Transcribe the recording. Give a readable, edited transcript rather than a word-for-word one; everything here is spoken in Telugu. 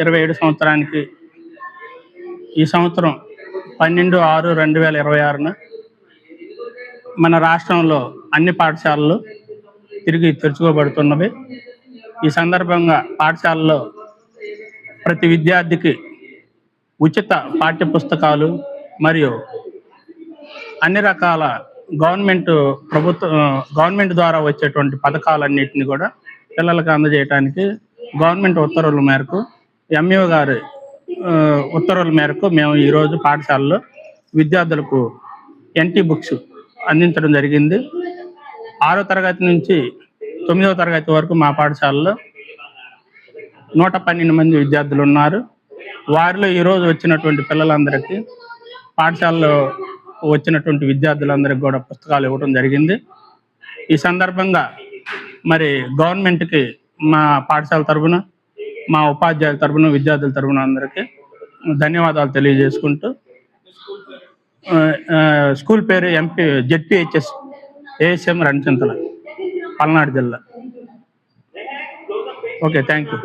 2027 సంవత్సరానికి ఈ సంవత్సరం 12/6/2026న మన రాష్ట్రంలో అన్ని పాఠశాలలు తిరిగి తెరుచుకోబడుతున్నవి. ఈ సందర్భంగా పాఠశాలలో ప్రతి విద్యార్థికి ఉచిత పాఠ్య పుస్తకాలు మరియు అన్ని రకాల గవర్నమెంట్ ద్వారా వచ్చేటువంటి పథకాలన్నింటినీ కూడా పిల్లలకు అందజేయడానికి గవర్నమెంట్ ఉత్తర్వుల మేరకు ఎంఈఓ గారి ఉత్తర్వుల మేరకు మేము ఈరోజు పాఠశాలలో విద్యార్థులకు ఎన్టీ బుక్స్ అందించడం జరిగింది. 6వ తరగతి నుంచి 9వ తరగతి వరకు మా పాఠశాలలో 112 మంది విద్యార్థులు ఉన్నారు. వారిలో ఈరోజు వచ్చినటువంటి పిల్లలందరికీ పాఠశాలలో వచ్చినటువంటి విద్యార్థులందరికీ కూడా పుస్తకాలు ఇవ్వడం జరిగింది. ఈ సందర్భంగా మరి గవర్నమెంట్కి మా పాఠశాల తరఫున, మా ఉపాధ్యాయుల తరఫున, విద్యార్థుల తరఫున అందరికీ ధన్యవాదాలు తెలియజేసుకుంటూ, స్కూల్ పేరు జెడ్పిహెచ్ఎస్ ఏఎస్ఎం రణచింతల, పల్నాడు జిల్లా. Okay, thank you.